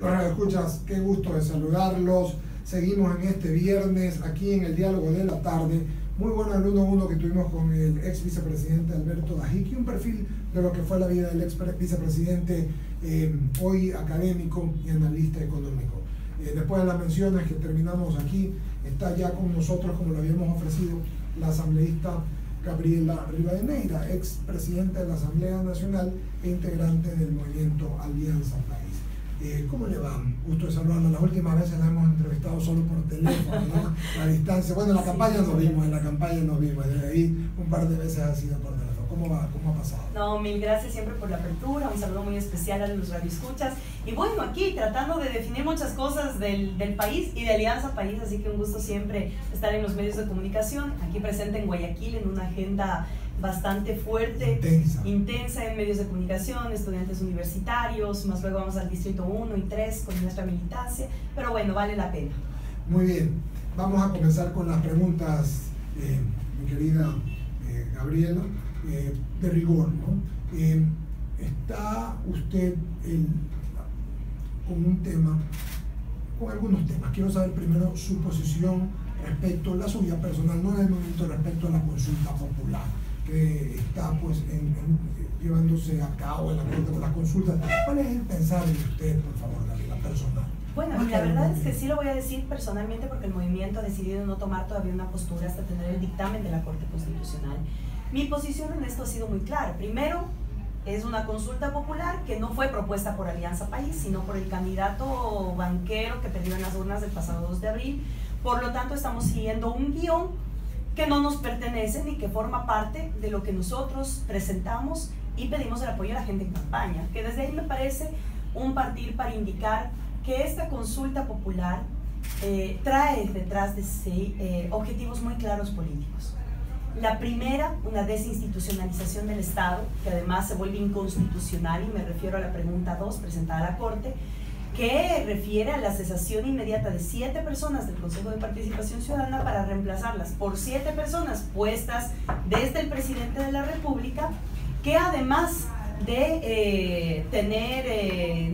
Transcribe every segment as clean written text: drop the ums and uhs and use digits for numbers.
Bueno, escuchas, qué gusto de saludarlos. Seguimos en este viernes aquí en el diálogo de la tarde. Muy bueno el 1-1 que tuvimos con el ex vicepresidente Alberto Dajic, un perfil de lo que fue la vida del ex vicepresidente, hoy académico y analista económico. Después de las menciones que terminamos aquí, está ya con nosotros, como lo habíamos ofrecido, la asambleísta Gabriela Rivadeneira, ex presidenta de la Asamblea Nacional e integrante del movimiento Alianza País. ¿Cómo le va? Gusto de saludarla. Las últimas veces la hemos entrevistado solo por teléfono, ¿no? A distancia. Bueno, en la campaña nos vimos, desde ahí un par de veces ha sido por teléfono. ¿Cómo va? ¿Cómo ha pasado? No, mil gracias siempre por la apertura, un saludo muy especial a los radioescuchas. Y bueno, aquí tratando de definir muchas cosas del país y de Alianza País, así que un gusto siempre estar en los medios de comunicación, aquí presente en Guayaquil en una agenda bastante fuerte, intensa en medios de comunicación, estudiantes universitarios, más luego vamos al distrito 1 y 3 con nuestra militancia, pero bueno, vale la pena. Muy bien, vamos a comenzar con las preguntas, mi querida Gabriela, de rigor, ¿no? ¿Está usted con un tema, con algunos temas? Quiero saber primero su posición respecto a la suya personal, no en el momento respecto a la consulta popular que está pues llevándose a cabo en la Corte con las consultas. ¿Cuál es el pensar de usted, por favor, Gabriela, personal? Bueno, y la verdad es que sí lo voy a decir personalmente porque el movimiento ha decidido no tomar todavía una postura hasta tener el dictamen de la Corte Constitucional. Mi posición en esto ha sido muy clara. Primero, es una consulta popular que no fue propuesta por Alianza País, sino por el candidato banquero que perdió en las urnas del pasado 2 de abril. Por lo tanto, estamos siguiendo un guión que no nos pertenece ni que forma parte de lo que nosotros presentamos y pedimos el apoyo de la gente en campaña, que desde ahí me parece un partir para indicar que esta consulta popular trae detrás de sí objetivos muy claros políticos. La primera, una desinstitucionalización del Estado, que además se vuelve inconstitucional, y me refiero a la pregunta 2 presentada a la Corte, que refiere a la cesación inmediata de 7 personas del Consejo de Participación Ciudadana para reemplazarlas por 7 personas puestas desde el presidente de la República, que además de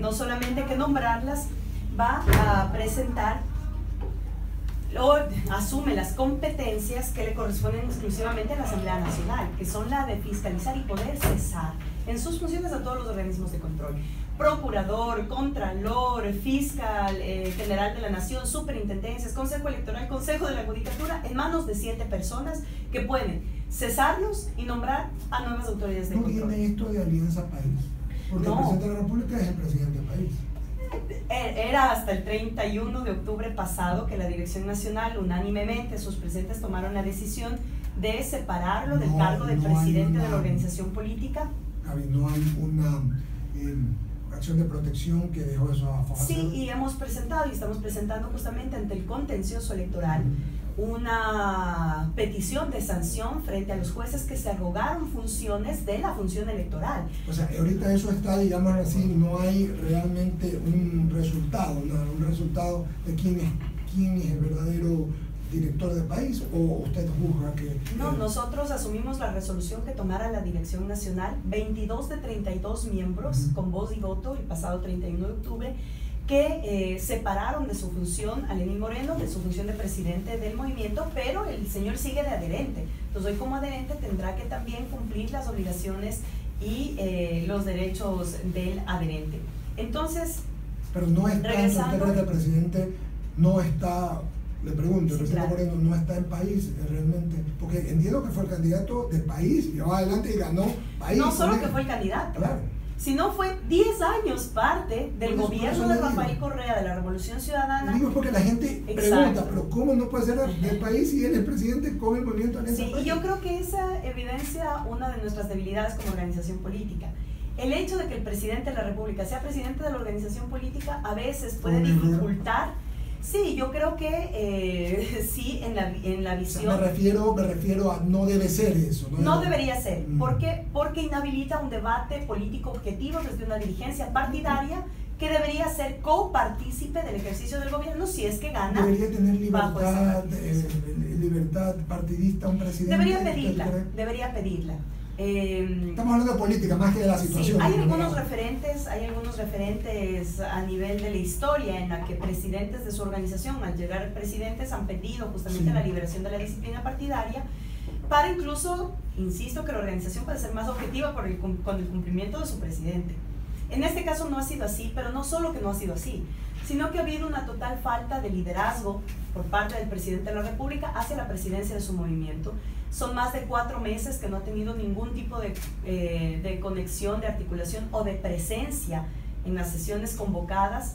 no solamente que nombrarlas, va a presentar o asume las competencias que le corresponden exclusivamente a la Asamblea Nacional, que son la de fiscalizar y poder cesar en sus funciones a todos los organismos de control: procurador, contralor, fiscal general de la Nación, superintendencias, consejo electoral, consejo de la judicatura, en manos de 7 personas que pueden cesarlos y nombrar a nuevas autoridades de control. ¿No viene esto de Alianza País? Porque el presidente de la República es el presidente del país. Era hasta el 31 de octubre pasado que la Dirección Nacional, unánimemente, sus presidentes tomaron la decisión de separarlo del cargo de presidente de la organización política. No hay una acción de protección que dejó eso a favor. Sí, y hemos presentado y estamos presentando justamente ante el contencioso electoral una petición de sanción frente a los jueces que se arrogaron funciones de la función electoral. O sea, ahorita eso está, digamos así, no hay realmente un resultado, un resultado de quién es el verdadero director del país, o usted juzga que... No, nosotros asumimos la resolución que tomara la Dirección Nacional, 22 de 32 miembros, con voz y voto, el pasado 31 de octubre, que separaron de su función a Lenín Moreno, de su función de presidente del movimiento, pero el señor sigue de adherente. Entonces hoy como adherente tendrá que también cumplir las obligaciones y los derechos del adherente. Entonces, pero no está, regresando, el presidente no está... Le pregunto, el presidente Moreno no está en país realmente, porque entiendo que fue el candidato del país, llevó adelante y ganó país. No solo que fue el candidato, claro, sino fue 10 años parte del gobierno de Rafael Correa, de la Revolución Ciudadana. Digo porque la gente pregunta, pero ¿cómo no puede ser del país si él es presidente con el movimiento Alianza País? Sí, y yo creo que esa evidencia una de nuestras debilidades como organización política. El hecho de que el presidente de la República sea presidente de la organización política a veces puede dificultar. Sí, yo creo que sí, en la visión... O sea, me refiero a no debe ser eso. No debería ser. ¿Por qué? Porque inhabilita un debate político objetivo desde una dirigencia partidaria que debería ser copartícipe del ejercicio del gobierno si es que gana. Debería tener libertad partidista un presidente. Debería pedirla. Estamos hablando de política más que de la situación. Sí, hay algunos referentes a nivel de la historia en la que presidentes de su organización, al llegar presidentes, han pedido justamente la liberación de la disciplina partidaria para incluso, insisto, que la organización puede ser más objetiva con el cumplimiento de su presidente. En este caso no ha sido así, pero no solo que no ha sido así, sino que ha habido una total falta de liderazgo por parte del presidente de la República hacia la presidencia de su movimiento. Son más de 4 meses que no ha tenido ningún tipo de conexión, de articulación o de presencia en las sesiones convocadas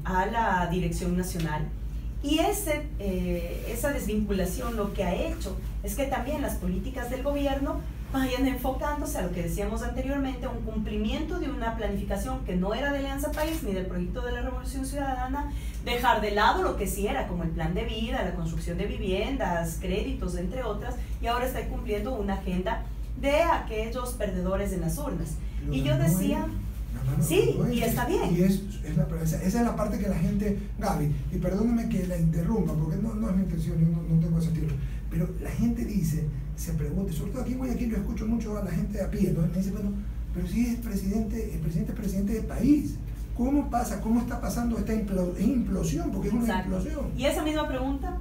a la dirección nacional. Y esa desvinculación lo que ha hecho es que también las políticas del gobierno vayan enfocándose a lo que decíamos anteriormente, a un cumplimiento de una planificación que no era de Alianza País ni del proyecto de la Revolución Ciudadana, dejar de lado lo que sí era como el plan de vida, la construcción de viviendas, créditos, entre otras, y ahora está cumpliendo una agenda de aquellos perdedores en las urnas. Pero y yo decía... Sí, y está bien. Y esa es la parte que la gente, Gaby, y perdóneme que la interrumpa, porque no es mi intención, yo no tengo ese estilo, pero la gente dice, se pregunta, sobre todo aquí en Guayaquil yo escucho mucho a la gente a pie, entonces me dice, bueno, pero si es presidente, el presidente es presidente del país, ¿cómo pasa, cómo está pasando esta implosión? Porque es una implosión. Y esa misma pregunta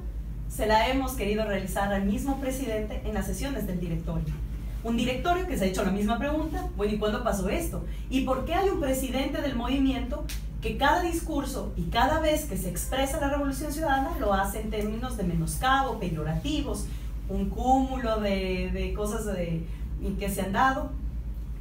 se la hemos querido realizar al mismo presidente en las sesiones del directorio. Un directorio que se ha hecho la misma pregunta, bueno, ¿y cuándo pasó esto? ¿Y por qué hay un presidente del movimiento que cada discurso y cada vez que se expresa la Revolución Ciudadana lo hace en términos de menoscabo, peyorativos, un cúmulo de cosas que se han dado,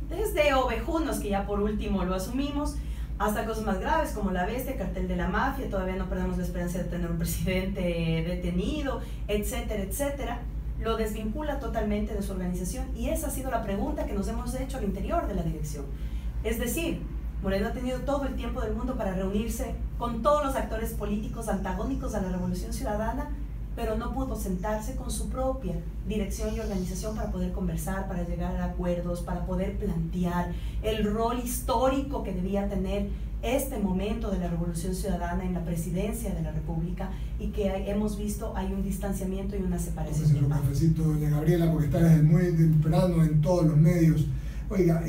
desde ovejunos, que ya por último lo asumimos, hasta cosas más graves como la bestia, cartel de la mafia, todavía no perdemos la esperanza de tener un presidente detenido, etcétera, etcétera? Lo desvincula totalmente de su organización, y esa ha sido la pregunta que nos hemos hecho al interior de la dirección. Es decir, Moreno ha tenido todo el tiempo del mundo para reunirse con todos los actores políticos antagónicos a la Revolución Ciudadana, pero no pudo sentarse con su propia dirección y organización para poder conversar, para llegar a acuerdos, para poder plantear el rol histórico que debía tener este momento de la Revolución Ciudadana en la presidencia de la República, y que hemos visto hay un distanciamiento y una separación. Un cafecito, doña Gabriela, porque está desde muy temprano en todos los medios. Oiga,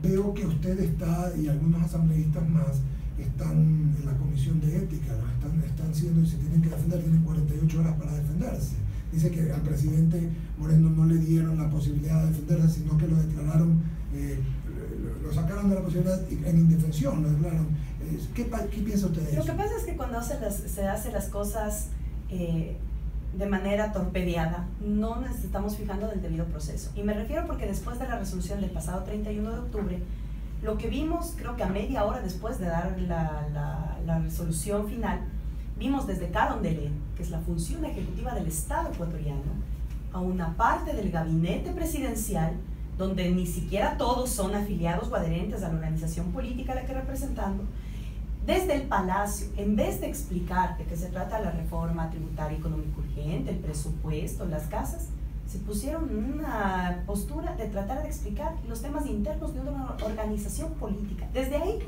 veo que usted está, y algunos asambleístas más, están en la comisión de ética, ¿no? Están siendo, y se tienen que defender, tienen 48 horas para defenderse. Dice que al presidente Moreno no le dieron la posibilidad de defenderse, sino que lo declararon, lo sacaron de la posibilidad en indefensión, lo declararon. ¿Qué piensa usted de eso? Lo que pasa es que cuando se hacen las cosas de manera torpedeada, no nos estamos fijando del debido proceso. Y me refiero porque después de la resolución del pasado 31 de octubre, lo que vimos, creo que a media hora después de dar la resolución final, vimos desde Carondelet, que es la función ejecutiva del Estado ecuatoriano, a una parte del gabinete presidencial, donde ni siquiera todos son afiliados o adherentes a la organización política a la que representando, desde el Palacio, en vez de explicar de qué se trata la reforma tributaria económica urgente, el presupuesto, las casas, se pusieron en una postura de tratar de explicar los temas internos de una organización política. Desde ahí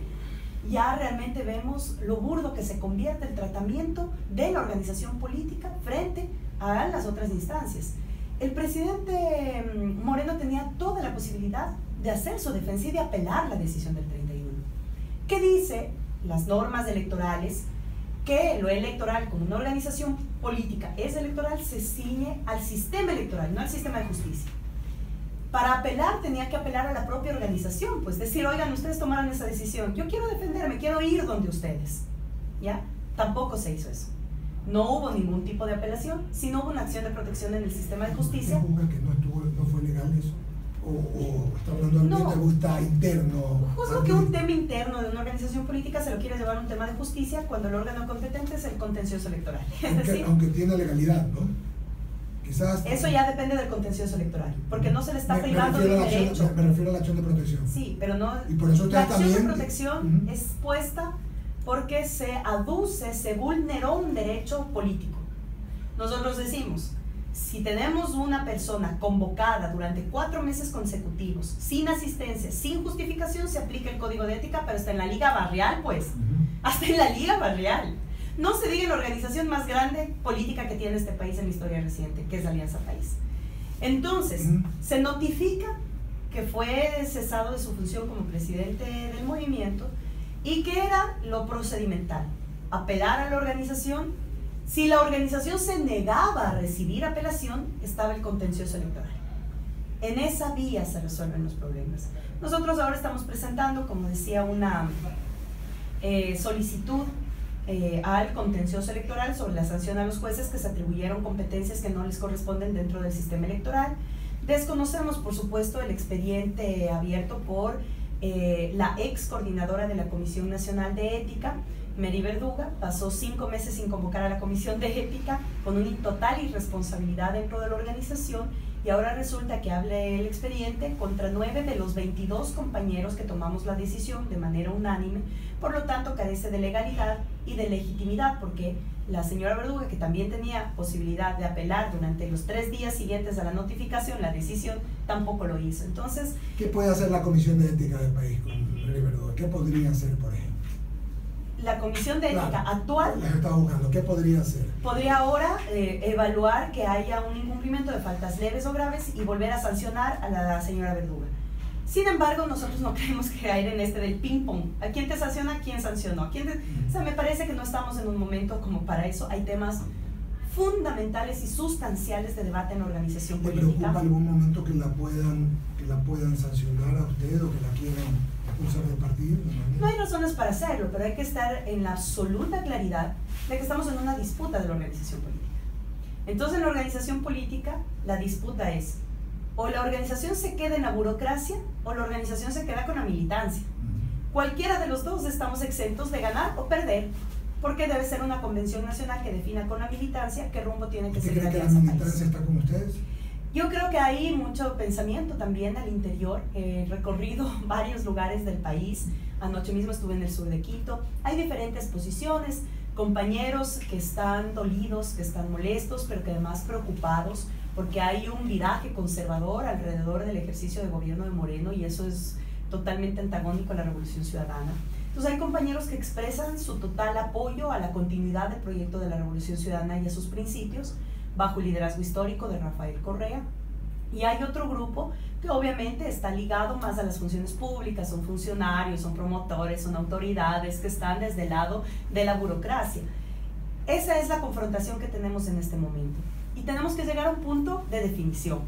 ya realmente vemos lo burdo que se convierte el tratamiento de la organización política frente a las otras instancias. El presidente Moreno tenía toda la posibilidad de hacer su defensa y de apelar la decisión del 31. ¿Qué dice las normas electorales? Que lo electoral, como una organización política es electoral, se ciñe al sistema electoral, no al sistema de justicia. Para apelar tenía que apelar a la propia organización, pues decir, oigan, ustedes tomaron esa decisión, yo quiero defenderme, quiero ir donde ustedes. ¿Ya? Tampoco se hizo eso. No hubo ningún tipo de apelación, sino hubo una acción de protección en el sistema de justicia. ¿Usted juzga que no fue legal eso? ¿O está hablando de algo que gusta interno? Juzgo que un tema interno de una organización política se lo quiere llevar a un tema de justicia cuando el órgano competente es el contencioso electoral. Aunque tiene legalidad, ¿no? Quizás... Eso ya depende del contencioso electoral, porque no se le está privando de un derecho. Me refiero a la acción de protección. Sí, pero no... Y por eso la acción también... de protección es puesta porque se aduce, se vulneró un derecho político. Nosotros decimos, si tenemos una persona convocada durante 4 meses consecutivos, sin asistencia, sin justificación, se aplica el código de ética, pero está en la liga barrial, pues. Hasta en la liga barrial. No se diga en la organización más grande política que tiene este país en la historia reciente, que es la Alianza País. Entonces, se notifica que fue cesado de su función como presidente del movimiento y que era lo procedimental, apelar a la organización. Si la organización se negaba a recibir apelación, estaba el contencioso electoral. En esa vía se resuelven los problemas. Nosotros ahora estamos presentando, como decía, una solicitud al contencioso electoral sobre la sanción a los jueces que se atribuyeron competencias que no les corresponden dentro del sistema electoral. Desconocemos, por supuesto, el expediente abierto por la ex coordinadora de la Comisión Nacional de Ética, Mary Verduga. Pasó 5 meses sin convocar a la Comisión de Ética, con una total irresponsabilidad dentro de la organización, y ahora resulta que hable el expediente contra 9 de los 22 compañeros que tomamos la decisión de manera unánime. Por lo tanto, carece de legalidad y de legitimidad, porque la señora Verduga, que también tenía posibilidad de apelar durante los 3 días siguientes a la notificación, la decisión, tampoco lo hizo. Entonces, ¿qué puede hacer la Comisión de Ética del país con Mary Verduga? ¿Qué podría hacer, por ejemplo? La Comisión de Ética actual, la que estaba buscando, ¿qué podría hacer? Podría ahora evaluar que haya un incumplimiento de faltas leves o graves y volver a sancionar a la señora Verduga. Sin embargo, nosotros no queremos caer en este del ping-pong. ¿A quién te sanciona? ¿A quién sancionó? O sea, me parece que no estamos en un momento como para eso. Hay temas fundamentales y sustanciales de debate en la organización política. ¿Le preocupa algún momento que la puedan sancionar a usted o que la quieran expulsar del partido? No hay razones para hacerlo, pero hay que estar en la absoluta claridad de que estamos en una disputa de la organización política. Entonces, en la organización política, la disputa es: o la organización se queda en la burocracia o la organización se queda con la militancia. Cualquiera de los dos estamos exentos de ganar o perder, porque debe ser una convención nacional que defina con la militancia qué rumbo tiene que seguir. ¿Usted cree que la militancia está con ustedes? Yo creo que hay mucho pensamiento también al interior. He recorrido varios lugares del país. Anoche mismo estuve en el sur de Quito. Hay diferentes posiciones, compañeros que están dolidos, que están molestos, pero que además preocupados, porque hay un viraje conservador alrededor del ejercicio de gobierno de Moreno, y eso es totalmente antagónico a la Revolución Ciudadana. Entonces hay compañeros que expresan su total apoyo a la continuidad del proyecto de la Revolución Ciudadana y a sus principios, bajo el liderazgo histórico de Rafael Correa. Y hay otro grupo que obviamente está ligado más a las funciones públicas, son funcionarios, son promotores, son autoridades que están desde el lado de la burocracia. Esa es la confrontación que tenemos en este momento. Y tenemos que llegar a un punto de definición.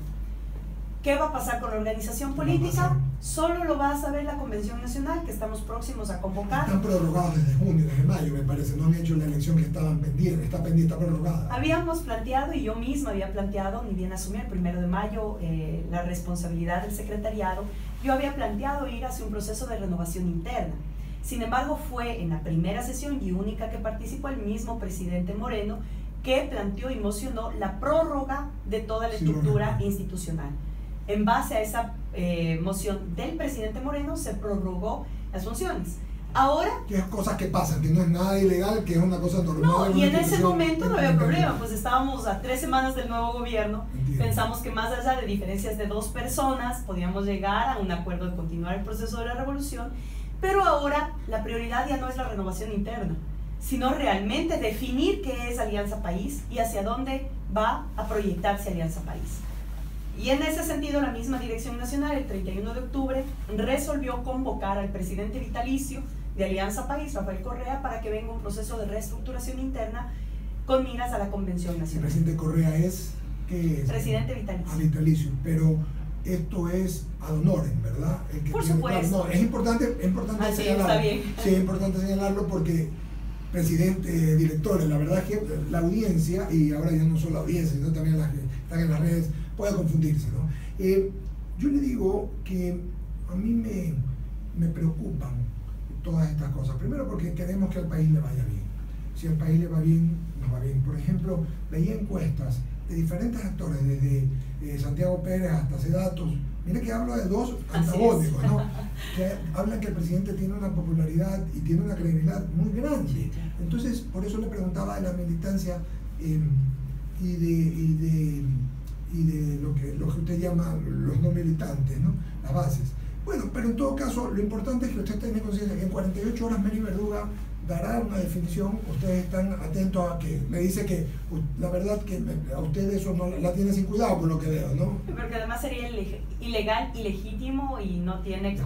¿Qué va a pasar con la organización política? Solo lo va a saber la Convención Nacional, que estamos próximos a convocar. Están prorrogados desde junio, desde mayo, me parece. No han hecho la elección que estaban pendientes. Está pendiente, está prorrogada. Habíamos planteado, y yo misma había planteado, ni bien asumí el 1 de mayo la responsabilidad del secretariado, yo había planteado ir hacia un proceso de renovación interna. Sin embargo, fue en la primera sesión y única que participó el mismo presidente Moreno que planteó y mocionó la prórroga de toda la estructura institucional. En base a esa moción del presidente Moreno se prorrogó las funciones. Ahora... Que es cosas que pasan, que no es nada ilegal, que es una cosa normal. No, y en ese momento no había problema, pues estábamos a 3 semanas del nuevo gobierno. Entiendo. Pensamos que más allá de diferencias de 2 personas, podíamos llegar a un acuerdo de continuar el proceso de la revolución, pero ahora la prioridad ya no es la renovación interna, sino realmente definir qué es Alianza País y hacia dónde va a proyectarse Alianza País. Y en ese sentido, la misma Dirección Nacional, el 31 de octubre, resolvió convocar al presidente vitalicio de Alianza País, Rafael Correa, para que venga un proceso de reestructuración interna con miras a la Convención Nacional. ¿El presidente Correa es? ¿Qué es? Presidente vitalicio. Vitalicio, pero esto es ad honorem, ¿verdad? Por supuesto. No, es importante señalarlo. Está bien. Sí, es importante señalarlo porque presidente, directores, la verdad es que la audiencia, y ahora ya no solo la audiencia, sino también las que están en las redes, puede confundirse, ¿no? Yo le digo que a mí me preocupan todas estas cosas. Primero porque queremos que al país le vaya bien. Si al país le va bien, nos va bien. Por ejemplo, veía encuestas de diferentes actores, desde Santiago Pérez hasta Sedatos. Mire que hablo de 2 antagónicos, ¿no? Que hablan que el presidente tiene una popularidad y tiene una credibilidad muy grande. Entonces, por eso le preguntaba de la militancia y de lo que usted llama los no militantes, ¿no? Las bases. Bueno, pero en todo caso, lo importante es que usted tenga conciencia que en 48 horas Mary Verduga dará una definición. Ustedes están atentos a que me dice que la verdad que a ustedes eso no la tiene sin cuidado, por lo que veo, ¿no? Porque además sería ilegal, ilegítimo y no tiene,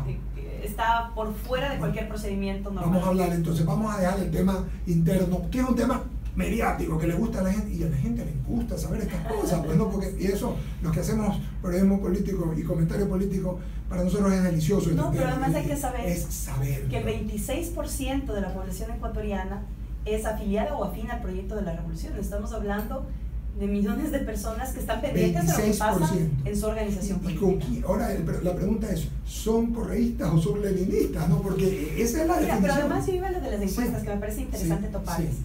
está por fuera de cualquier procedimiento normal. Vamos a hablar entonces, vamos a dejar el tema interno, que es un tema mediático, que le gusta a la gente, y a la gente le gusta saber estas cosas, pues, ¿no? Porque, y eso, los que hacemos periodismo político y comentario político, para nosotros es delicioso. No, pero además hay que saber, que el ¿no? 26% de la población ecuatoriana es afiliada o afín al proyecto de la revolución. Estamos hablando de millones de personas que están pendientes de lo que pasa en su organización política. Ahora, la pregunta es, ¿son correístas o son leninistas? ¿No? Porque esa es la definición. Pero además yo iba a lo de las encuestas, sí, que me parece interesante toparles. Sí.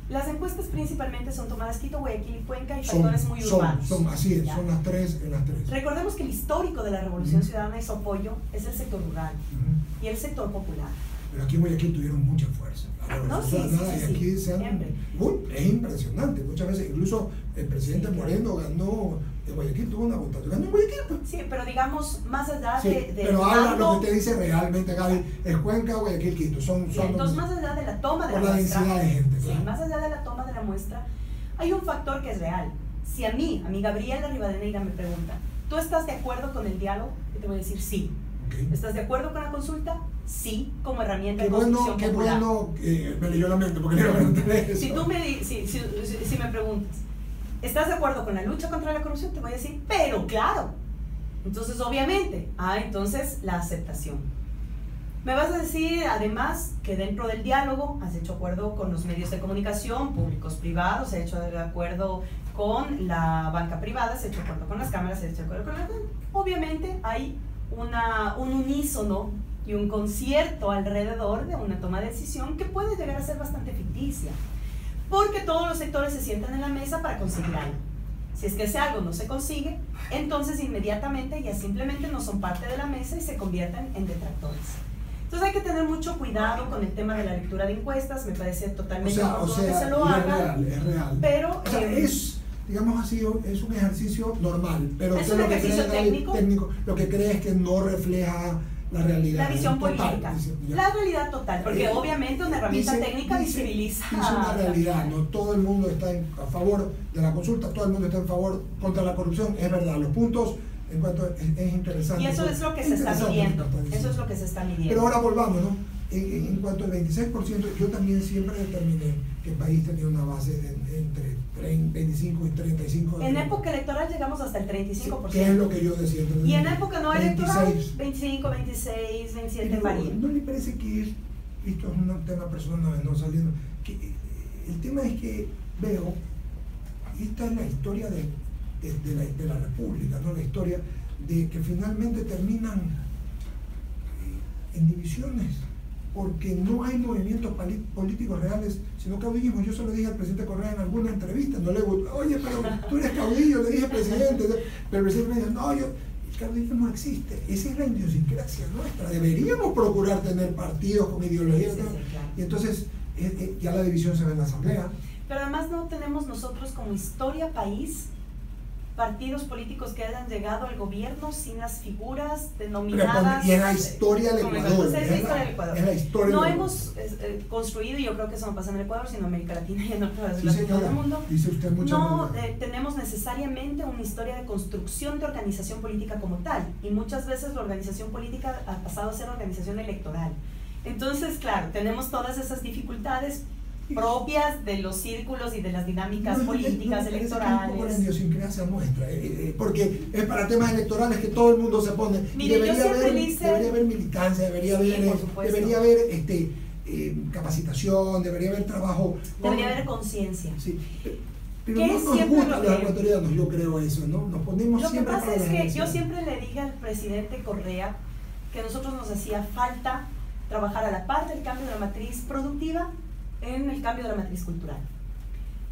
Las encuestas principalmente son tomadas Quito, Guayaquil y Cuenca y factores muy urbanos. Así es, son las tres en las tres. Recordemos que el histórico de la Revolución Ciudadana y su apoyo es el sector rural y el sector popular. Pero aquí en Guayaquil tuvieron mucha fuerza. No, sí, y aquí es impresionante. Muchas veces, incluso el presidente Moreno ganó en Guayaquil, tuvo una votación. Ganó en Guayaquil, pues. Sí, pero digamos, más allá de pero ahora lo que usted dice realmente, Gaby, es Cuenca, Guayaquil, Quito. Entonces, más allá de la toma de la muestra. Densidad de gente, claro. Sí, más allá de la toma de la muestra, hay un factor que es real. Si a mí Gabriela Rivadeneira me pregunta, ¿tú estás de acuerdo con el diálogo? Yo te voy a decir sí. Okay. ¿Estás de acuerdo con la consulta? Sí, como herramienta de construcción popular. Qué bueno que me leyó la mente, porque no me si tú si me preguntas, ¿estás de acuerdo con la lucha contra la corrupción? Te voy a decir, pero claro. Entonces, obviamente, entonces la aceptación. Me vas a decir, además, que dentro del diálogo has hecho acuerdo con los medios de comunicación, públicos, privados, has hecho acuerdo con la banca privada, has hecho acuerdo con las cámaras, has hecho acuerdo con la... Obviamente hay un unísono y un concierto alrededor de una toma de decisión que puede llegar a ser bastante ficticia, porque todos los sectores se sientan en la mesa para conseguir algo. Si es que ese algo no se consigue, entonces inmediatamente ya simplemente no son parte de la mesa y se convierten en detractores. Entonces hay que tener mucho cuidado con el tema de la lectura de encuestas. Me parece totalmente oportuno que se lo haga. Es real. Pero digamos así, es un ejercicio normal, pero es un ejercicio técnico, lo que cree es que no refleja la realidad. La visión política. La realidad total, porque obviamente una herramienta técnica visibiliza. Es una realidad, no todo el mundo está a favor de la consulta, todo el mundo está en favor contra la corrupción, es verdad, los puntos en cuanto es interesante. Y eso es lo que se está midiendo. Eso es lo que se está midiendo. Pero ahora volvamos, ¿no? En cuanto al 26%, yo también siempre determiné que el país tenía una base de entre 25 y 35%. En época electoral llegamos hasta el 35%. ¿Qué es lo que yo decía? Y en época no electoral, 25, 26, 27 varía. ¿No le parece que esto es un tema personal, no saliendo? Que el tema es que veo, esta es la historia de la República, ¿no? La historia de que finalmente terminan en divisiones, porque no hay movimientos políticos reales, sino caudillismo. Yo se lo dije al presidente Correa en alguna entrevista, no le gustó, oye, pero tú eres caudillo, le dije presidente, pero el presidente me dijo, no, el caudillismo no existe, esa es la idiosincrasia nuestra, deberíamos procurar tener partidos con ideología, sí, claro. Y entonces ya la división se ve en la asamblea. Pero además no tenemos nosotros como historia país partidos políticos que hayan llegado al gobierno sin las figuras denominadas. Y es la historia del Ecuador. Es la historia no hemos construido, y yo creo que eso no pasa en el Ecuador, sino en América Latina y en otras partes del mundo. Dice usted no tenemos necesariamente una historia de construcción de organización política como tal. Y muchas veces la organización política ha pasado a ser organización electoral. Entonces, claro, tenemos todas esas dificultades propias de los círculos y de las dinámicas políticas electorales. Un poco la idiosincrasia nuestra, porque es para temas electorales que todo el mundo se pone. Mire, debería haber militancia, debería haber capacitación, debería haber trabajo. Debería haber conciencia. Sí. Pero no nos gustan los ecuatorianos, yo creo eso, ¿no? Nos ponemos siempre para la Lo que pasa es que yo siempre le dije al presidente Correa que a nosotros nos hacía falta trabajar a la par del cambio de la matriz productiva en el cambio de la matriz cultural.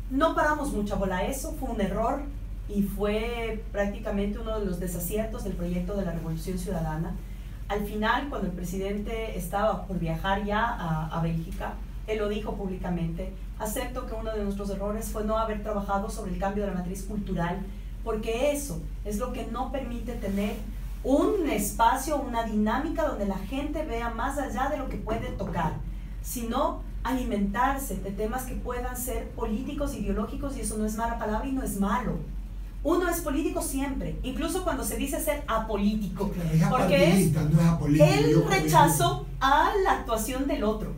No paramos mucha bola a eso, fue un error y fue prácticamente uno de los desaciertos del proyecto de la Revolución Ciudadana. Al final, cuando el presidente estaba por viajar ya a Bélgica, él lo dijo públicamente: acepto que uno de nuestros errores fue no haber trabajado sobre el cambio de la matriz cultural, porque eso es lo que no permite tener un espacio, una dinámica donde la gente vea más allá de lo que puede tocar, sino alimentarse de temas que puedan ser políticos, ideológicos, y eso no es mala palabra y no es malo. Uno es político siempre, incluso cuando se dice ser apolítico, porque no es apolítico, el rechazo a la actuación del otro.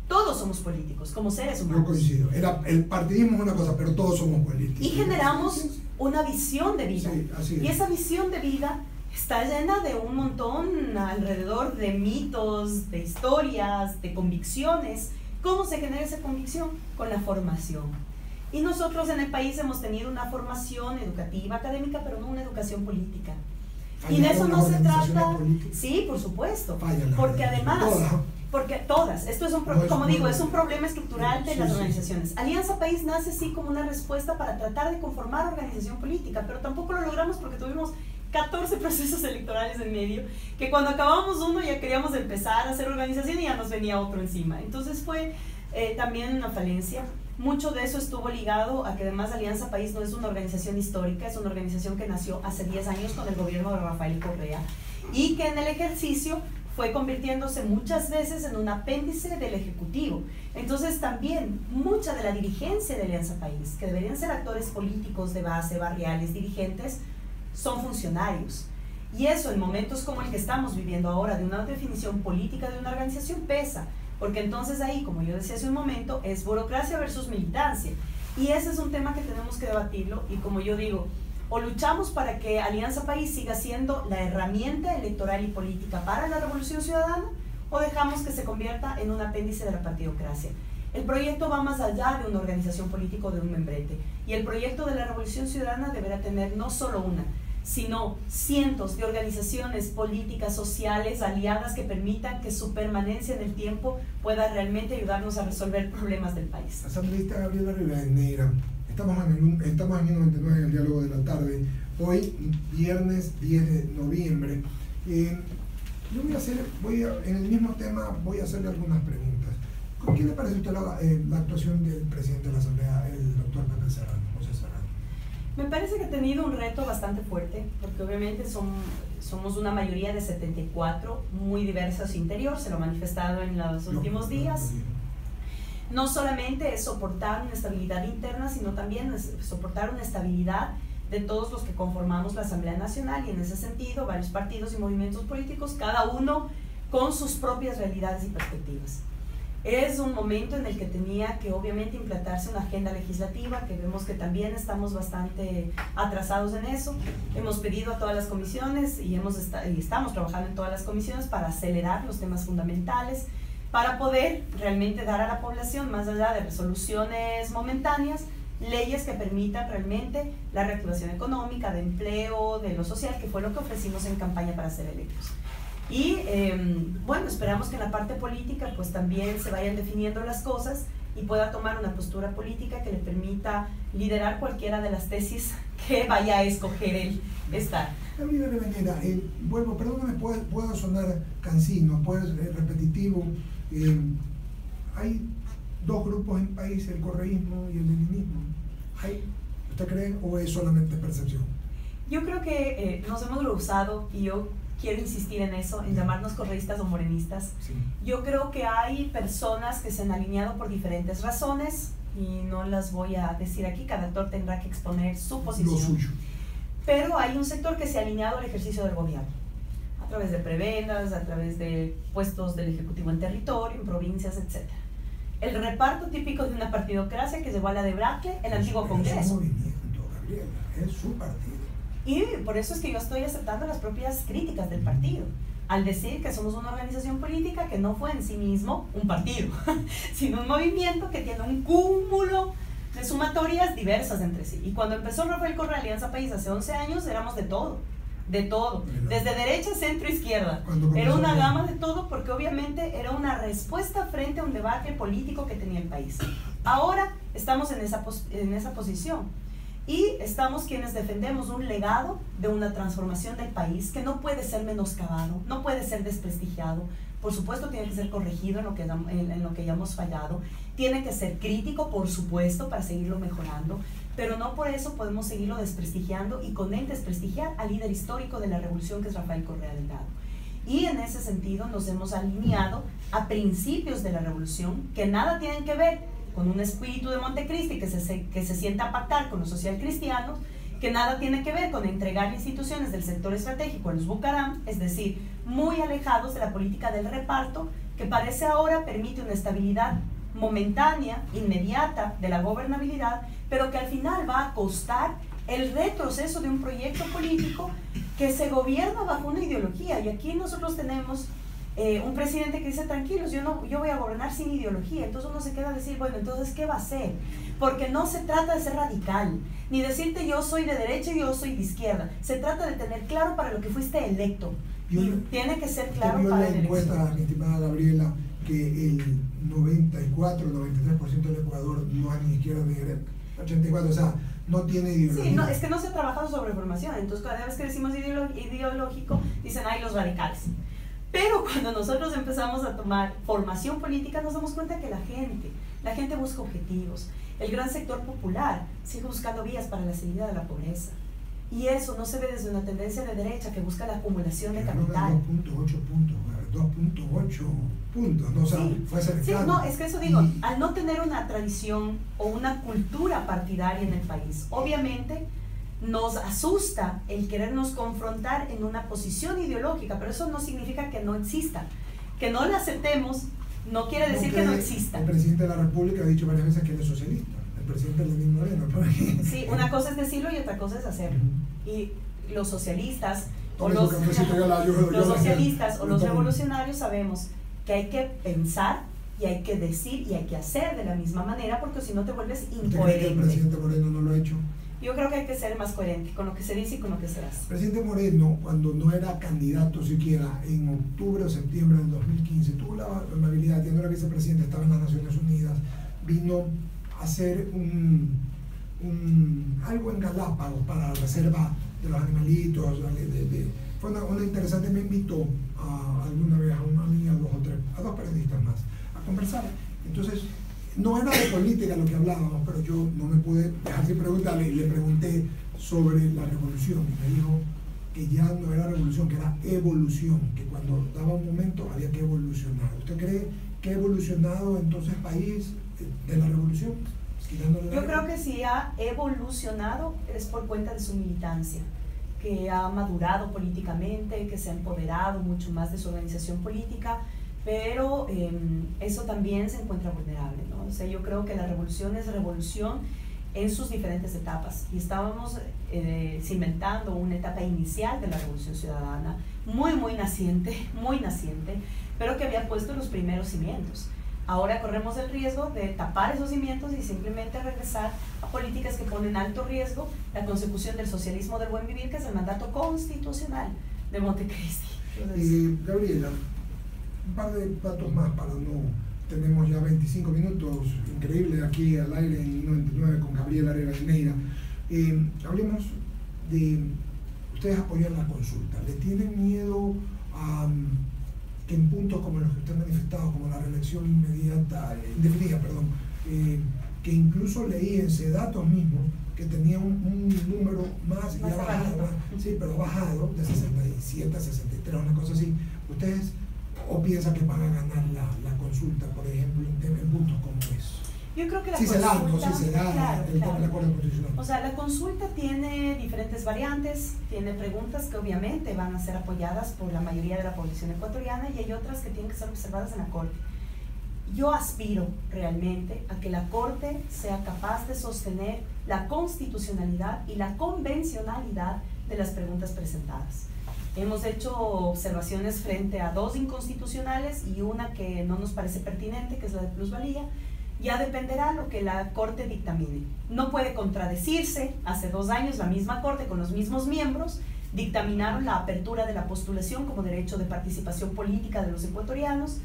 Todos somos políticos, como seres humanos. Yo coincido. El partidismo es una cosa, pero todos somos políticos. Y generamos una visión de vida. Sí, así es. Y esa visión de vida está llena de un montón alrededor de mitos, de historias, de convicciones. ¿Cómo se genera esa convicción? Con la formación. Y nosotros en el país hemos tenido una formación educativa, académica, pero no una educación política. Y de eso no se trata. Sí, por supuesto. Porque además, porque todas, esto es un como digo, es un problema estructural de las organizaciones. Alianza País nace sí como una respuesta para tratar de conformar organización política, pero tampoco lo logramos porque tuvimos 14 procesos electorales en medio, que cuando acabamos uno ya queríamos empezar a hacer organización y ya nos venía otro encima. Entonces fue también una falencia. Mucho de eso estuvo ligado a que además Alianza País no es una organización histórica, es una organización que nació hace 10 años con el gobierno de Rafael Correa y que en el ejercicio fue convirtiéndose muchas veces en un apéndice del Ejecutivo. Entonces también mucha de la dirigencia de Alianza País, que deberían ser actores políticos de base, barriales, dirigentes, son funcionarios. Y eso en momentos como el que estamos viviendo ahora, de una definición política de una organización, pesa. Porque entonces ahí, como yo decía hace un momento, es burocracia versus militancia. Y ese es un tema que tenemos que debatirlo. Y como yo digo, o luchamos para que Alianza País siga siendo la herramienta electoral y política para la revolución ciudadana, o dejamos que se convierta en un apéndice de la partidocracia. El proyecto va más allá de una organización política o de un membrete. Y el proyecto de la revolución ciudadana deberá tener no solo una, sino cientos de organizaciones políticas, sociales, aliadas que permitan que su permanencia en el tiempo pueda realmente ayudarnos a resolver problemas del país. Asambleísta Gabriela Rivadeneira, estamos en el 99 en el diálogo de la tarde, hoy viernes 10 de noviembre. Yo en el mismo tema voy a hacerle algunas preguntas. ¿Qué le parece a usted la actuación del presidente de la Asamblea, el doctor Pepe Serrano, José Serrano? Me parece que ha tenido un reto bastante fuerte, porque obviamente somos una mayoría de 74, muy diversos interior, se lo ha manifestado en los últimos días. No solamente es soportar una estabilidad interna, sino también es soportar una estabilidad de todos los que conformamos la Asamblea Nacional, y en ese sentido varios partidos y movimientos políticos, cada uno con sus propias realidades y perspectivas. Es un momento en el que tenía que obviamente implantarse una agenda legislativa, que vemos que también estamos bastante atrasados en eso. Hemos pedido a todas las comisiones y estamos trabajando en todas las comisiones para acelerar los temas fundamentales, para poder realmente dar a la población, más allá de resoluciones momentáneas, leyes que permitan realmente la reactivación económica, de empleo, de lo social, que fue lo que ofrecimos en campaña para ser electos. Y bueno, esperamos que en la parte política pues también se vayan definiendo las cosas y pueda tomar una postura política que le permita liderar cualquiera de las tesis que vaya a escoger él estar. Gabriela Rivadeneira, vuelvo, perdóname, puedo sonar cansino, puedo ser repetitivo. Hay dos grupos en el país, el correísmo y el leninismo. ¿Usted cree o es solamente percepción? Yo creo que nos hemos rehusado, y yo quiero insistir en eso, en llamarnos correístas o morenistas. Sí. Yo creo que hay personas que se han alineado por diferentes razones, y no las voy a decir aquí, cada actor tendrá que exponer su posición. Lo suyo. Pero hay un sector que se ha alineado al ejercicio del gobierno, a través de prebendas, a través de puestos del Ejecutivo en territorio, en provincias, etc. El reparto típico de una partidocracia que llevó a la debacle el antiguo Congreso. Es un movimiento, Gabriela, es su partido. Y por eso es que yo estoy aceptando las propias críticas del partido, al decir que somos una organización política que no fue en sí mismo un partido, sino un movimiento que tiene un cúmulo de sumatorias diversas entre sí. Y cuando empezó Rafael Correa, Alianza País, hace 11 años, éramos de todo, desde derecha, centro, izquierda. Era una gama de todo, porque obviamente era una respuesta frente a un debate político que tenía el país. Ahora estamos en esa posición. Y estamos quienes defendemos un legado de una transformación del país que no puede ser menoscabado, no puede ser desprestigiado. Por supuesto tiene que ser corregido en lo que ya hemos fallado. Tiene que ser crítico, por supuesto, para seguirlo mejorando. Pero no por eso podemos seguirlo desprestigiando y con él desprestigiar al líder histórico de la revolución, que es Rafael Correa Delgado. Y en ese sentido nos hemos alineado a principios de la revolución que nada tienen que ver con un espíritu de Montecristi que se sienta a pactar con los socialcristianos, que nada tiene que ver con entregar instituciones del sector estratégico a los Bucaram, es decir, muy alejados de la política del reparto, que parece ahora permite una estabilidad momentánea, inmediata de la gobernabilidad, pero que al final va a costar el retroceso de un proyecto político que se gobierna bajo una ideología. Y aquí nosotros tenemos un presidente que dice, tranquilos, yo voy a gobernar sin ideología. Entonces uno se queda a decir, bueno, entonces ¿qué va a hacer? Porque no se trata de ser radical, ni decirte yo soy de derecha y yo soy de izquierda. Se trata de tener claro para lo que fuiste electo. Y tiene que ser claro para la encuesta, mi estimada Gabriela, que el 94-93% del Ecuador no es ni izquierda ni derecha. 84, o sea, no tiene ideología. Sí, no, es que no se ha trabajado sobre formación. Entonces cada vez que decimos ideológico, dicen, ay, los radicales. Pero cuando nosotros empezamos a tomar formación política, nos damos cuenta que la gente busca objetivos. El gran sector popular sigue buscando vías para la salida de la pobreza. Y eso no se ve desde una tendencia de derecha que busca la acumulación de capital. 2.8 puntos, no, o sea, sí, fue cercano. Sí, no, es que eso digo, al no tener una tradición o una cultura partidaria en el país, obviamente nos asusta el querernos confrontar en una posición ideológica, pero eso no significa que no exista. Que no la aceptemos no quiere decir que no exista. El presidente de la República ha dicho varias veces que él es socialista, el presidente Lenín Moreno. Sí, una cosa es decirlo y otra cosa es hacerlo. Y los socialistas o los socialistas o los revolucionarios sabemos que hay que pensar y hay que decir y hay que hacer de la misma manera, porque si no te vuelves incoherente. ¿Usted cree que el presidente Moreno no lo ha hecho? Yo creo que hay que ser más coherente con lo que se dice y con lo que se hace. El presidente Moreno, cuando no era candidato siquiera, en octubre o septiembre del 2015, tuvo la amabilidad, ya no era vicepresidente, estaba en las Naciones Unidas, vino a hacer algo en Galápagos para la reserva de los animalitos. Fue una interesante, me invitó alguna vez a una niña, a dos periodistas más, a conversar. Entonces, no era de política lo que hablábamos, pero yo no me pude dejar sin preguntarle, y le pregunté sobre la revolución, y me dijo que ya no era revolución, que era evolución, que cuando daba un momento había que evolucionar. ¿Usted cree que ha evolucionado entonces el país de la revolución? Yo creo que si ha evolucionado es por cuenta de su militancia, que ha madurado políticamente, que se ha empoderado mucho más de su organización política, pero eso también se encuentra vulnerable, ¿no? O sea, yo creo que la revolución es revolución en sus diferentes etapas, y estábamos cimentando una etapa inicial de la revolución ciudadana muy naciente, pero que había puesto los primeros cimientos. Ahora corremos el riesgo de tapar esos cimientos y simplemente regresar a políticas que ponen alto riesgo la consecución del socialismo del buen vivir, que es el mandato constitucional de Montecristi. Gabriela, un par de datos más para no... Tenemos ya 25 minutos, increíble, aquí al aire en 99 con Gabriela Arenas. Hablemos de... Ustedes apoyan la consulta. ¿Le tienen miedo a que en puntos como los que usted ha manifestado, como la reelección indefinida, que incluso leí en Sedatos mismo que tenía un número más y ha bajado, sí, pero ha bajado de 67 a 63, una cosa así? ¿Ustedes o piensan que van a ganar la consulta, por ejemplo, en puntos como eso? Yo creo que la consulta, si se da el acuerdo constitucional. O sea, la consulta tiene diferentes variantes, tiene preguntas que obviamente van a ser apoyadas por la mayoría de la población ecuatoriana, y hay otras que tienen que ser observadas en la Corte. Yo aspiro realmente a que la Corte sea capaz de sostener la constitucionalidad y la convencionalidad de las preguntas presentadas. Hemos hecho observaciones frente a 2 inconstitucionales y una que no nos parece pertinente, que es la de plusvalía. Ya dependerá lo que la Corte dictamine. No puede contradecirse. Hace 2 años la misma Corte, con los mismos miembros, dictaminaron la apertura de la postulación como derecho de participación política de los ecuatorianos.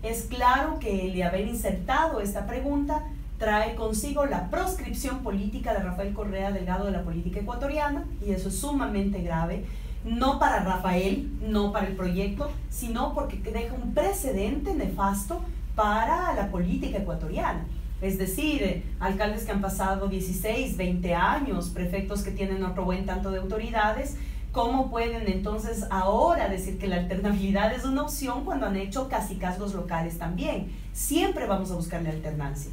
Es claro que el de haber insertado esta pregunta trae consigo la proscripción política de Rafael Correa Delgado de la política ecuatoriana, y eso es sumamente grave, no para Rafael, no para el proyecto, sino porque deja un precedente nefasto para la política ecuatoriana. Es decir, alcaldes que han pasado 16, 20 años, prefectos que tienen otro buen tanto de autoridades, ¿Cómo pueden entonces ahora decir que la alternabilidad es una opción cuando han hecho cacicazgos locales también? Siempre vamos a buscar la alternancia.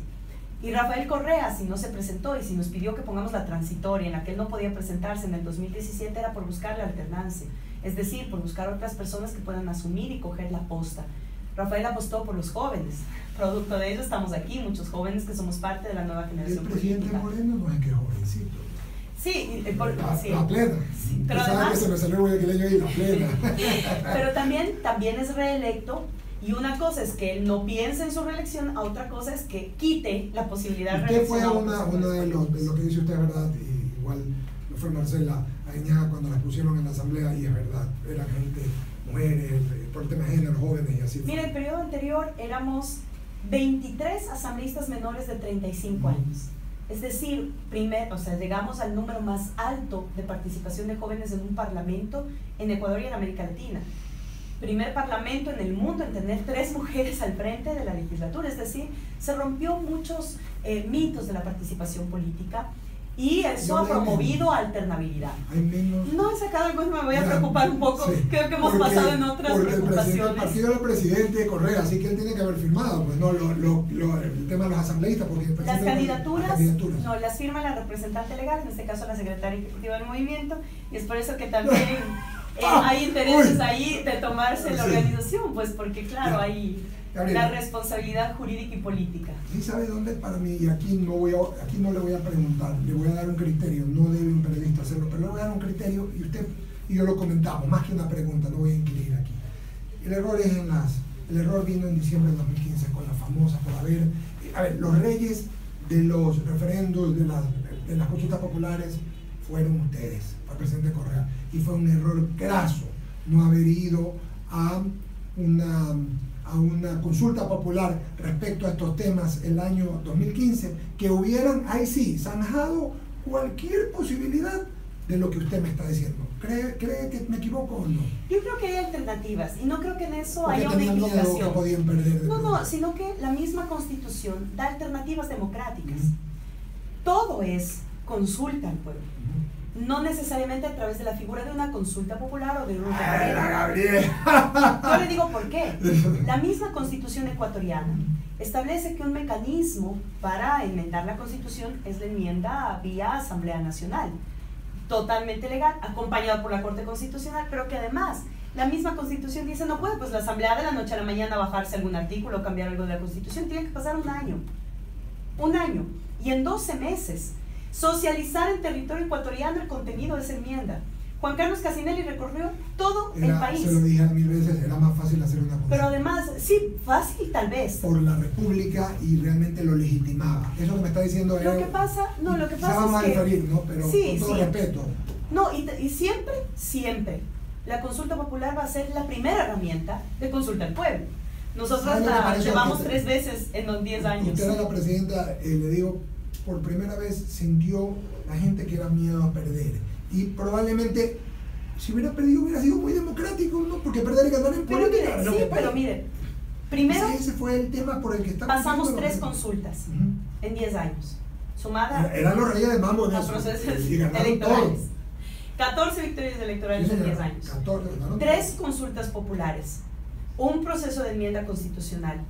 Y Rafael Correa, si no se presentó y si nos pidió que pongamos la transitoria en la que él no podía presentarse en el 2017, era por buscar la alternancia, es decir, por buscar otras personas que puedan asumir y coger la posta. Rafael apostó por los jóvenes, producto de ello estamos aquí, muchos jóvenes que somos parte de la nueva generación política. El presidente Moreno no es que es jovencito. Sí, la plena. Sí, pero además, que se me salió el guayaquileño ahí, la plena. Pero también es reelecto, y una cosa es que él no piense en su reelección, a otra cosa es que quite la posibilidad de reelección. Usted fue uno de lo que dice usted, ¿verdad? Y igual lo fue Marcela Añaga cuando las pusieron en la asamblea, y es verdad, eran gente, mujeres, por el tema de género, jóvenes y así. Mira, el periodo anterior éramos 23 asambleístas menores de 35 años. Es decir, llegamos al número más alto de participación de jóvenes en un parlamento en Ecuador y en América Latina. Primer parlamento en el mundo en tener 3 mujeres al frente de la legislatura, es decir, se rompió muchos mitos de la participación política, y eso ha promovido alternabilidad. No he sacado algo, me voy a preocupar un poco, sí, creo que hemos pasado en otras preocupaciones. El partido del presidente Correa, así que él tiene que haber firmado, pues no el tema de los asambleístas, porque las candidaturas, no, las firma la representante legal, en este caso la secretaria ejecutiva del movimiento, y es por eso que también hay intereses ahí de tomarse la organización, pues porque claro, hay la responsabilidad jurídica y política. ¿Sí sabe dónde para mí? Y aquí no le voy a preguntar, le voy a dar un criterio, no debe un periodista hacerlo, pero le voy a dar un criterio, y usted y yo lo comentamos, más que una pregunta, no voy a incluir aquí. El error vino en diciembre de 2015 con la famosa, por haber, los reyes de los referendos, de las consultas populares, fueron ustedes, al presidente Correa, y fue un error graso no haber ido a una consulta popular respecto a estos temas el año 2015, que hubieran, ahí sí, zanjado cualquier posibilidad de lo que usted me está diciendo. ¿Cree que me equivoco o no? Yo creo que hay alternativas, y no creo que en eso haya una equivocación. Que podían perder no, sino que la misma Constitución da alternativas democráticas. Todo es consulta al pueblo. No necesariamente a través de la figura de una consulta popular o de un referéndum. Yo le digo por qué. La misma Constitución ecuatoriana establece que un mecanismo para enmendar la Constitución es la enmienda vía Asamblea Nacional, totalmente legal, acompañado por la Corte Constitucional, pero que además la misma Constitución dice no puede pues la Asamblea de la noche a la mañana bajarse algún artículo o cambiar algo de la Constitución, tiene que pasar un año, y en 12 meses socializar en territorio ecuatoriano el contenido de esa enmienda. Juan Carlos Casinelli recorrió todo el país. Se lo dije 1000 veces, era más fácil hacer una cosa. Pero además, sí, fácil tal vez. Por la República, y realmente lo legitimaba. Eso que me está diciendo lo que pasa es que... vamos a diferir, ¿no? Pero sí, con todo respeto. No, y siempre, la consulta popular va a ser la primera herramienta de consulta al pueblo. Nosotros la llevamos 3 veces en los 10 años. Usted era la presidenta, le digo, por primera vez sintió la gente que era miedo a perder, y probablemente si hubiera perdido hubiera sido muy democrático, ¿no? Porque perder y ganar en política. Pero mire, primero ese fue el tema por el que pasamos 3 consultas en 10 años, sumada eran los reyes de mambo en los procesos electorales. 14 victorias electorales en 10 años, 3 consultas populares, un proceso de enmienda constitucional,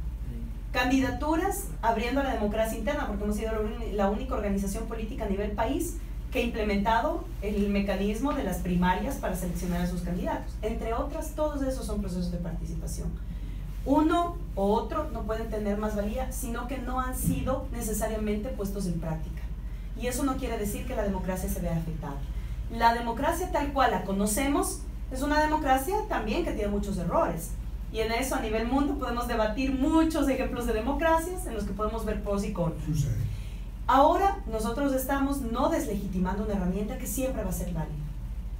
candidaturas abriendo la democracia interna, porque hemos sido la única organización política a nivel país que ha implementado el mecanismo de las primarias para seleccionar a sus candidatos. Entre otras, todos esos son procesos de participación. Uno o otro no pueden tener más valía, sino que no han sido necesariamente puestos en práctica. Y eso no quiere decir que la democracia se vea afectada. La democracia tal cual la conocemos es una democracia también que tiene muchos errores. Y en eso, a nivel mundo, podemos debatir muchos ejemplos de democracias en los que podemos ver pros y contras. Ahora, nosotros estamos no deslegitimando una herramienta que siempre va a ser válida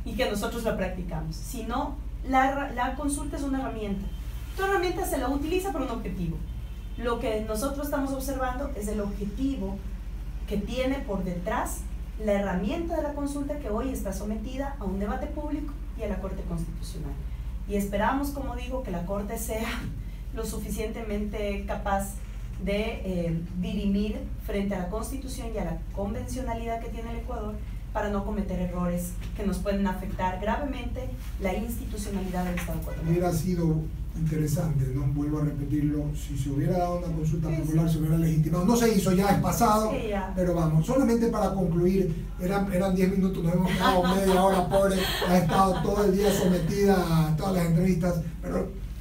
y que nosotros la practicamos, sino la consulta es una herramienta. Esta herramienta se la utiliza por un objetivo. Lo que nosotros estamos observando es el objetivo que tiene por detrás la herramienta de la consulta, que hoy está sometida a un debate público y a la Corte Constitucional. Y esperamos, como digo, que la Corte sea lo suficientemente capaz de dirimir frente a la Constitución y a la convencionalidad que tiene el Ecuador, para no cometer errores que nos pueden afectar gravemente la institucionalidad del Estado ecuatoriano. Hubiera sido interesante, no vuelvo a repetirlo, si se hubiera dado una consulta popular, se hubiera legitimado. No se hizo, ya es pasado, sí, ya. Pero vamos, solamente para concluir, eran 10 minutos, nos hemos quedado media hora, pobre, ha estado todo el día sometida a todas las entrevistas,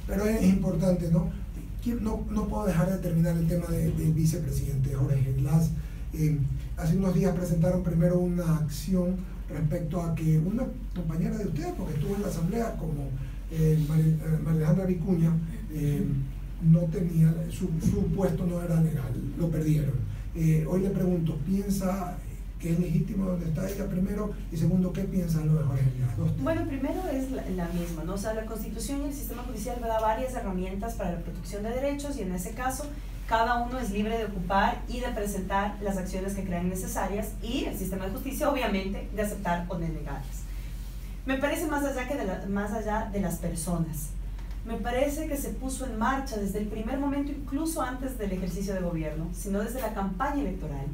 pero es importante, ¿no? No puedo dejar de terminar el tema del vicepresidente Jorge Glass. Hace unos días presentaron primero una acción respecto a que una compañera de ustedes, porque estuvo en la asamblea como María Alejandra Vicuña, no tenía, su puesto no era legal, lo perdieron. Hoy le pregunto, ¿piensa que es legítimo donde está ella primero? Y segundo, ¿qué piensan lo de Jorge Glass? Bueno, primero es la misma, ¿no? O sea, la Constitución y el sistema judicial da varias herramientas para la protección de derechos y en ese caso cada uno es libre de ocupar y de presentar las acciones que crean necesarias y el sistema de justicia obviamente de aceptar o denegarlas. Me parece más allá de las personas. Me parece que se puso en marcha desde el primer momento, incluso antes del ejercicio de gobierno, sino desde la campaña electoral,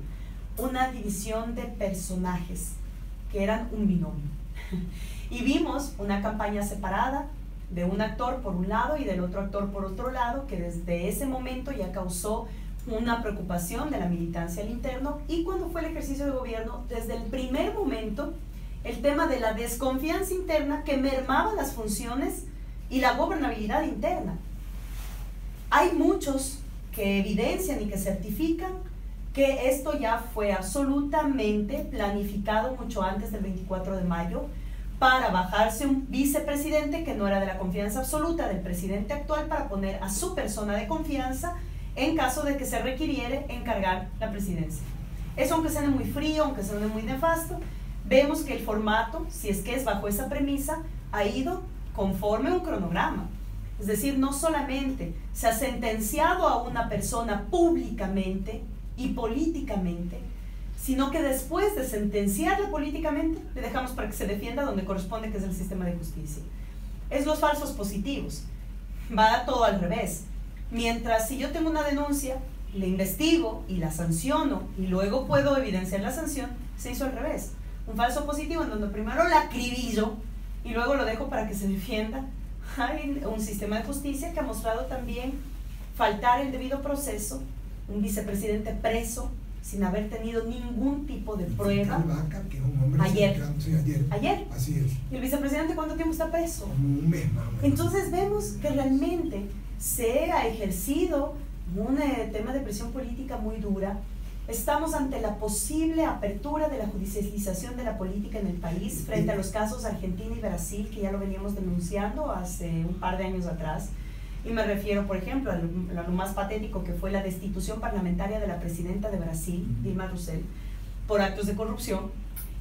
una división de personajes que eran un binomio. Y vimos una campaña separada de un actor por un lado y del otro actor por otro lado, que desde ese momento ya causó una preocupación de la militancia al interno. Y cuando fue el ejercicio de gobierno, desde el primer momento, el tema de la desconfianza interna que mermaba las funciones y la gobernabilidad interna. Hay muchos que evidencian y que certifican que esto ya fue absolutamente planificado mucho antes del 24 de mayo para bajarse un vicepresidente que no era de la confianza absoluta del presidente actual para poner a su persona de confianza en caso de que se requiriere encargar la presidencia. Eso, aunque suene muy frío, aunque suene muy nefasto, vemos que el formato, si es que es bajo esa premisa, ha ido conforme a un cronograma. Es decir, no solamente se ha sentenciado a una persona públicamente y políticamente, sino que después de sentenciarla políticamente, le dejamos para que se defienda donde corresponde, que es el sistema de justicia. Es los falsos positivos. Va todo al revés. Mientras si yo tengo una denuncia, le investigo y la sanciono y luego puedo evidenciar la sanción, se hizo al revés. Un falso positivo en donde primero la acribillo y luego lo dejo para que se defienda. Hay un sistema de justicia que ha mostrado también faltar el debido proceso, un vicepresidente preso sin haber tenido ningún tipo de prueba. Vaca, que es un hombre ayer. Sí, ayer. Así es. ¿Y el vicepresidente cuánto tiempo está preso? Como un mes más o menos. Entonces vemos que realmente se ha ejercido un tema de presión política muy dura. Estamos ante la posible apertura de la judicialización de la política en el país frente a los casos Argentina y Brasil, que ya lo veníamos denunciando hace un par de años atrás. Y me refiero, por ejemplo, a lo más patético que fue la destitución parlamentaria de la presidenta de Brasil, Dilma Rousseff, por actos de corrupción,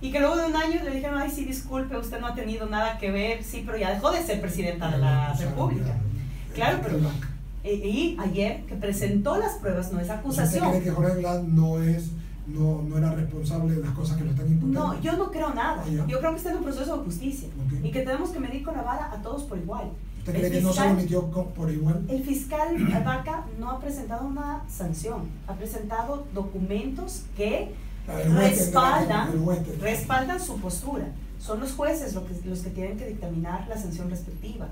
y que luego de un año le dijeron, ay, sí, disculpe, usted no ha tenido nada que ver, sí, pero ya dejó de ser presidenta de la República. Claro, pero... Y ayer, que presentó las pruebas, no es acusación. ¿Usted cree que Jorge Glass no era responsable de las cosas que lo están imputando? No, yo no creo nada. Yo creo que está en un proceso de justicia. Y que tenemos que medir con la vara a todos por igual. ¿Usted cree que no se lo emitió por igual? El fiscal Vaca no ha presentado una sanción, ha presentado documentos que respaldan su postura. Son los jueces los que tienen que dictaminar la sanción respectiva.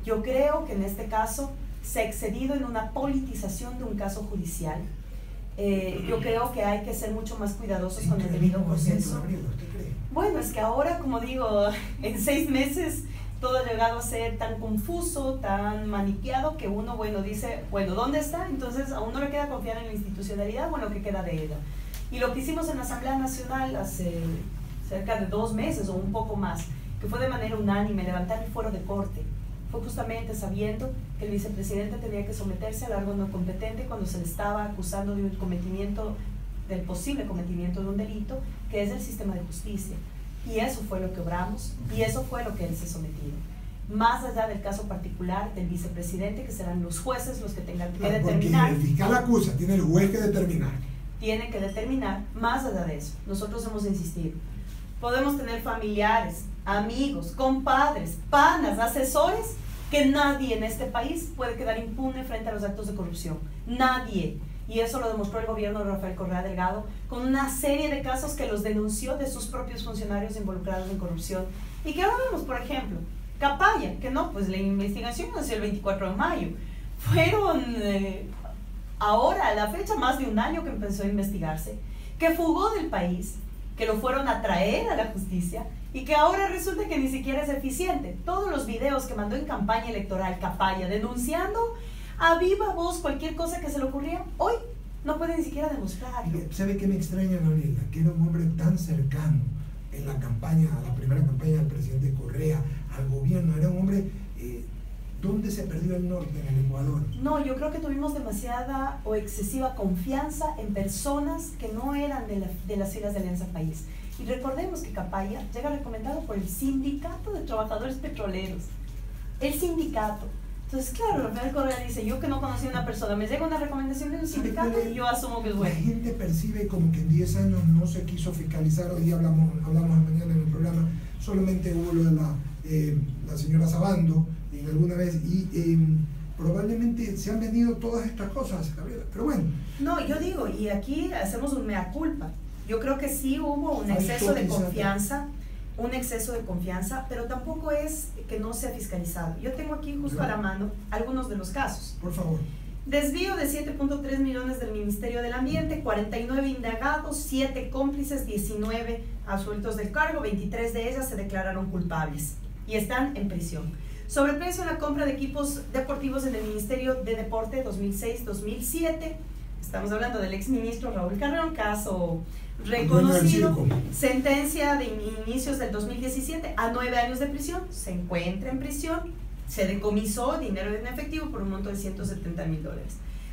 Yo creo que en este caso se ha excedido en una politización de un caso judicial. Yo creo que hay que ser mucho más cuidadosos con el debido proceso. Bueno, es que ahora, como digo, en 6 meses todo ha llegado a ser tan confuso, tan maniqueado, que uno, bueno, dice, bueno, ¿dónde está? Entonces a uno le queda confiar en la institucionalidad, bueno, ¿qué queda de ella? Y lo que hicimos en la Asamblea Nacional hace cerca de 2 meses o un poco más, que fue de manera unánime levantar el fuero de corte, fue justamente sabiendo que el vicepresidente tenía que someterse al órgano competente cuando se le estaba acusando de un cometimiento, del posible cometimiento de un delito, que es el sistema de justicia. Y eso fue lo que obramos y eso fue lo que él se sometió. Más allá del caso particular del vicepresidente, que serán los jueces los que tengan que determinar. Porque el fiscal acusa, tiene el juez que determinar. Tiene que determinar, más allá de eso. Nosotros hemos insistido. Podemos tener familiares, amigos, compadres, panas, asesores, que nadie en este país puede quedar impune frente a los actos de corrupción. Nadie. y eso lo demostró el gobierno de Rafael Correa Delgado, con una serie de casos que los denunció de sus propios funcionarios involucrados en corrupción. Y que ahora vemos, por ejemplo, Capaya, que no, pues la investigación nació el 24 de mayo. Fueron ahora, a la fecha, más de un año que empezó a investigarse, que fugó del país, que lo fueron a traer a la justicia y que ahora resulta que ni siquiera es eficiente. Todos los videos que mandó en campaña electoral Capaya denunciando a viva voz cualquier cosa que se le ocurría, hoy no puede ni siquiera demostrarlo. ¿Sabe qué me extraña, Gabriela? Que era un hombre tan cercano en la campaña, a la primera campaña del presidente Correa, al gobierno. Era un hombre, ¿dónde se perdió el norte en el Ecuador? No, yo creo que tuvimos demasiada o excesiva confianza en personas que no eran de las filas de Alianza País. Y recordemos que Capaya llega recomendado por el Sindicato de Trabajadores Petroleros. El sindicato. Entonces, claro, Rafael Correa dice, yo que no conocí a una persona, me llega una recomendación de un sindicato y yo asumo que es bueno. La gente percibe como que en 10 años no se quiso fiscalizar. Hoy día hablamos mañana en el programa, solamente hubo lo de la señora Sabando en alguna vez, y probablemente se han venido todas estas cosas, Gabriela, pero bueno. No, yo digo, y aquí hacemos un mea culpa. Yo creo que sí hubo un exceso de confianza, pero tampoco es que no sea fiscalizado. Yo tengo aquí justo a la mano algunos de los casos. Por favor. Desvío de 7.3 millones del Ministerio del Ambiente, 49 indagados, 7 cómplices, 19 absueltos del cargo, 23 de ellas se declararon culpables y están en prisión. Sobreprecio en la compra de equipos deportivos en el Ministerio de Deporte 2006-2007. Estamos hablando del exministro Raúl Carreón, caso reconocido. Sentencia de inicios del 2017 a 9 años de prisión. Se encuentra en prisión. Se decomisó dinero en efectivo por un monto de $170,000.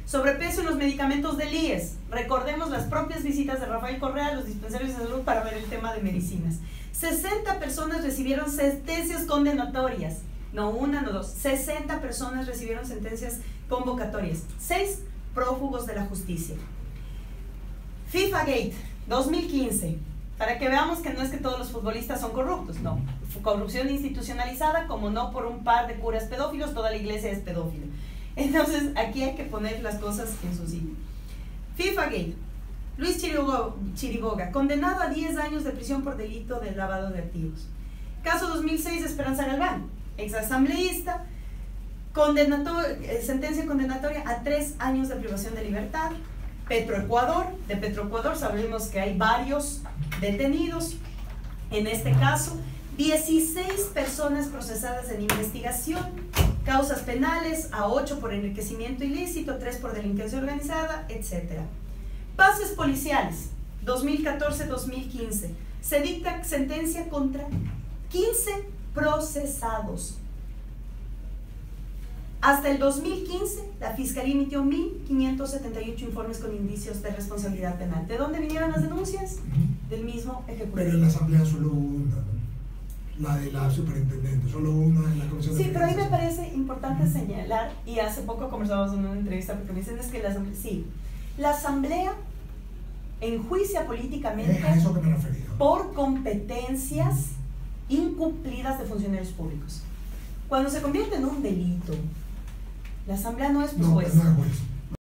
Sobrepeso en los medicamentos del IES. Recordemos las propias visitas de Rafael Correa a los dispensarios de salud para ver el tema de medicinas. 60 personas recibieron sentencias condenatorias. No una, no dos. 60 personas recibieron sentencias convocatorias. 6 prófugos de la justicia. FIFA Gate 2015. Para que veamos que no es que todos los futbolistas son corruptos, no. Corrupción institucionalizada, como no por un par de curas pedófilos, toda la iglesia es pedófila. Entonces, aquí hay que poner las cosas en su sitio. FIFA Gate. Luis Chiriboga, condenado a 10 años de prisión por delito de lavado de activos. Caso 2006, Esperanza Galván, exasambleísta, sentencia condenatoria a 3 años de privación de libertad. Petroecuador, de Petroecuador sabemos que hay varios detenidos. En este caso, 16 personas procesadas en investigación, causas penales, a 8 por enriquecimiento ilícito, 3 por delincuencia organizada, etc. Pases policiales, 2014-2015. Se dicta sentencia contra 15 procesados. Hasta el 2015, la Fiscalía emitió 1.578 informes con indicios de responsabilidad penal. ¿De dónde vinieron las denuncias? Del mismo Ejecutivo. Pero en la Asamblea solo hubo una, ¿no? La de la superintendente, solo una en la Comisión de... Sí, pero ahí me parece importante señalar, y hace poco conversábamos en una entrevista, porque me dicen es que la Asamblea enjuicia políticamente a eso que me refería, por competencias incumplidas de funcionarios públicos. Cuando se convierte en un delito, la Asamblea no es juez. No es juez.